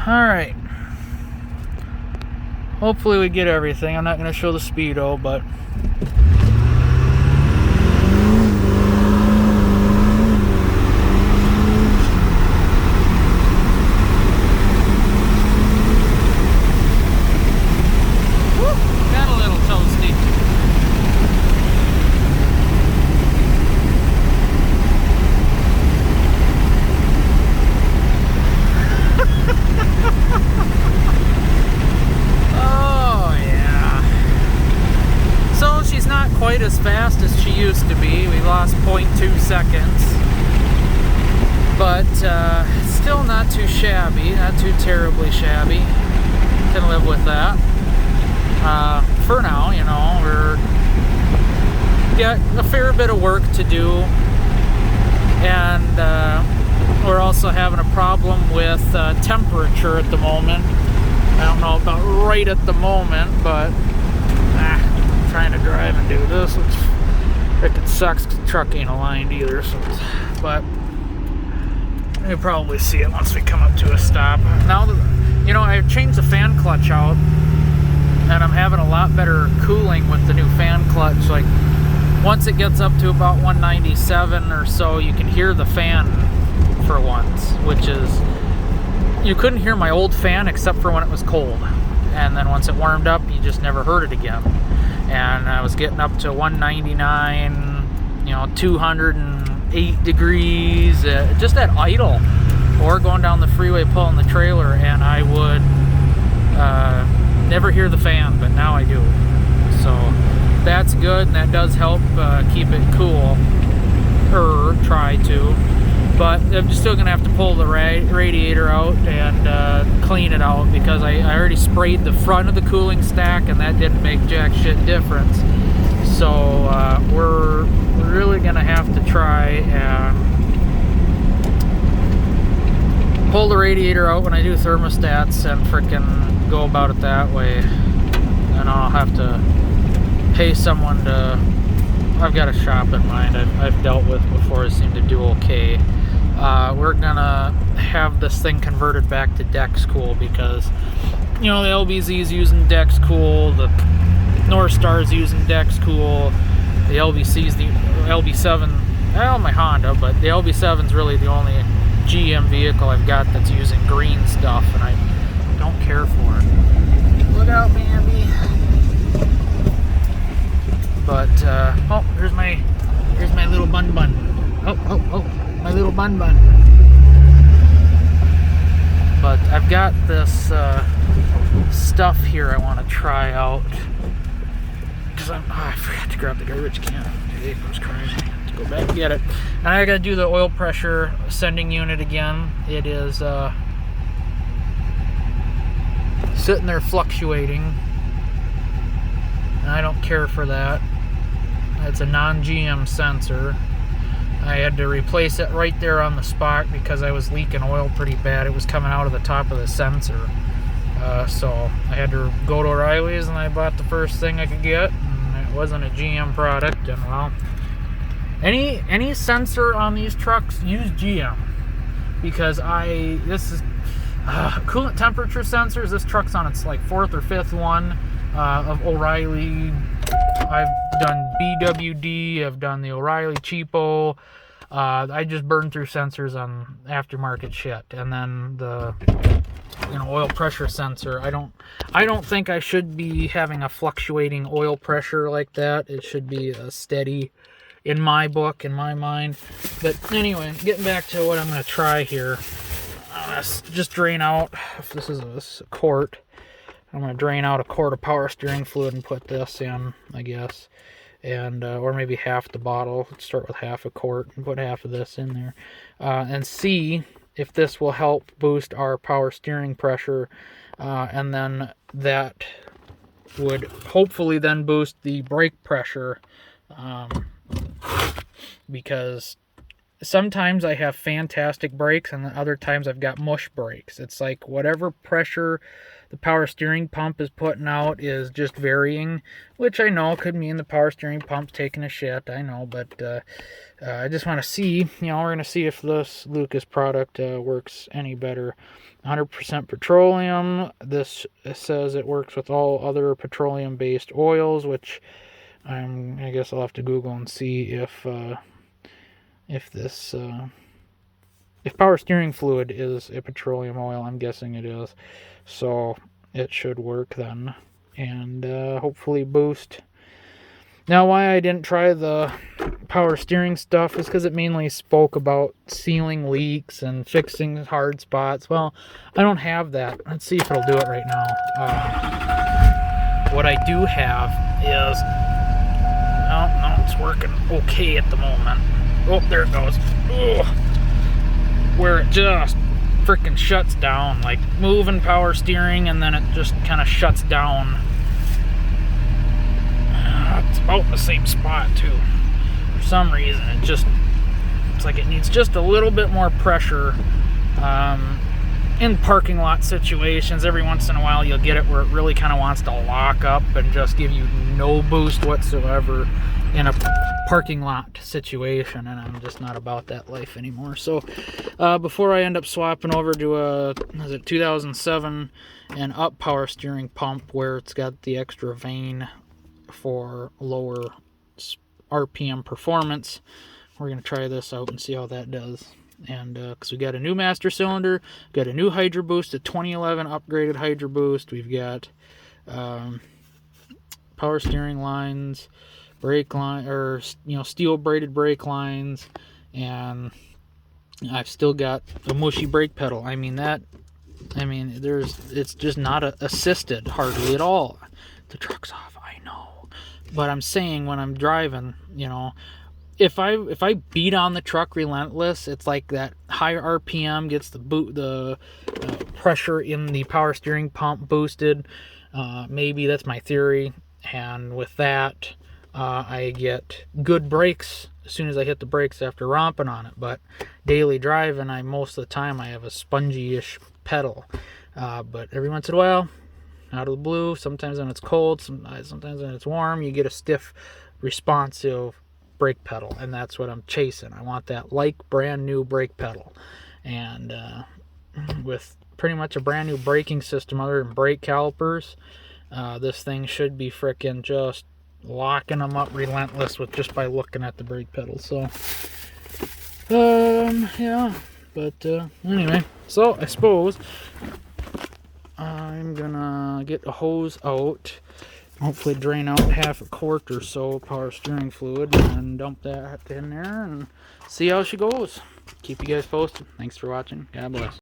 Alright. Hopefully we get everything. I'm not going to show the speedo, but... got a little toasty. Not quite as fast as she used to be. We lost 0.2 seconds, but still not too shabby, not too terribly shabby. Can live with that for now. You know, we're got a fair bit of work to do, and we're also having a problem with temperature at the moment. I don't know about right at the moment, but trying to drive and do this, which freaking sucks because the truck ain't aligned either. So, but you'll probably see it once we come up to a stop. Now, you know, I've changed the fan clutch out, and I'm having a lot better cooling with the new fan clutch. Like once it gets up to about 197 or so, you can hear the fan for once, which is, you couldn't hear my old fan except for when it was cold, and then once it warmed up, you just never heard it again. And I was getting up to 199, you know, 208 degrees, just at idle, or going down the freeway pulling the trailer, and I would never hear the fan, but now I do. So that's good, and that does help keep it cool, or try to. But I'm just still going to have to pull the radiator out and clean it out, because I already sprayed the front of the cooling stack, and that didn't make jack shit difference. So we're really going to have to try and pull the radiator out when I do thermostats and frickin' go about it that way. And I'll have to pay someone to... I've got a shop in mind I've dealt with before. It seemed to do okay. We're gonna have this thing converted back to DexCool, because, you know, the LBZ's using DexCool, the North Star's using DexCool, the LBC's, the LB7, well, my Honda, but the LB7's really the only GM vehicle I've got that's using green stuff, and I don't care for it. Look out, Bambi. But oh, here's my little bun. Oh, my little bun. But I've got this stuff here I want to try out, because I forgot to grab the garbage can. Jesus Christ, I have to go back and get it. And I gotta do the oil pressure sending unit again. It is sitting there fluctuating, and I don't care for that. It's a non-GM sensor. I had to replace it right there on the spot because I was leaking oil pretty bad. It was coming out of the top of the sensor. So I had to go to O'Reilly's, and I bought the first thing I could get, and it wasn't a GM product. And well, any sensor on these trucks, use GM, because this is coolant temperature sensors. This truck's on its like 4th or 5th one of O'Reilly. I've done BWD, I've done the O'Reilly cheapo. I just burn through sensors on aftermarket shit. And then the oil pressure sensor, I don't think I should be having a fluctuating oil pressure like that. It should be a steady, in my book, in my mind. But anyway, getting back to what I'm going to try here. Just drain out, if this is a quart, I'm going to drain out a quart of power steering fluid and put this in, I guess. And or maybe half the bottle. Let's start with half a quart and put half of this in there. And see if this will help boost our power steering pressure. And then that would hopefully then boost the brake pressure. Because sometimes I have fantastic brakes, and other times I've got mush brakes. It's like whatever pressure the power steering pump is putting out is just varying, which I know could mean the power steering pump's taking a shit. I know, but I just want to see, we're going to see if this Lucas product works any better. 100% petroleum. This says it works with all other petroleum-based oils, which I guess I'll have to Google and see if this if power steering fluid is a petroleum oil. I'm guessing it is, so it should work then, and hopefully boost. Now, why I didn't try the power steering stuff is because it mainly spoke about sealing leaks and fixing hard spots. Well, I don't have that. Let's see if it'll do it right now. What I do have is, no, it's working okay at the moment. Oh, there it goes. Ugh. Where it just freaking shuts down, like moving power steering, and then it just kind of shuts down. It's about the same spot too. For some reason, it's like it needs just a little bit more pressure. In parking lot situations, every once in a while you'll get it where it really kind of wants to lock up and just give you no boost whatsoever in a parking lot situation, and I'm just not about that life anymore. So before I end up swapping over to a 2007 and up power steering pump where it's got the extra vane for lower RPM performance, we're going to try this out and see how that does. And because we got a new master cylinder, got a new Hydro Boost, a 2011 upgraded Hydro Boost, we've got power steering lines, brake line, or steel braided brake lines, and I've still got a mushy brake pedal. It's just not assisted hardly at all. The truck's off, I know, but I'm saying when I'm driving, if I beat on the truck relentless, it's like that higher RPM gets the pressure in the power steering pump boosted. Maybe that's my theory, and with that, I get good brakes as soon as I hit the brakes after romping on it. But daily driving, most of the time I have a spongy-ish pedal. But every once in a while, out of the blue, sometimes when it's cold, sometimes when it's warm, you get a stiff, responsive brake pedal, and that's what I'm chasing. I want that like brand new brake pedal, and with pretty much a brand new braking system other than brake calipers, this thing should be frickin' just locking them up relentless with just by looking at the brake pedal. So yeah, but anyway, so I suppose I'm gonna get a hose out, hopefully drain out half a quart or so of power steering fluid, and dump that in there and see how she goes. Keep you guys posted. Thanks for watching. God bless.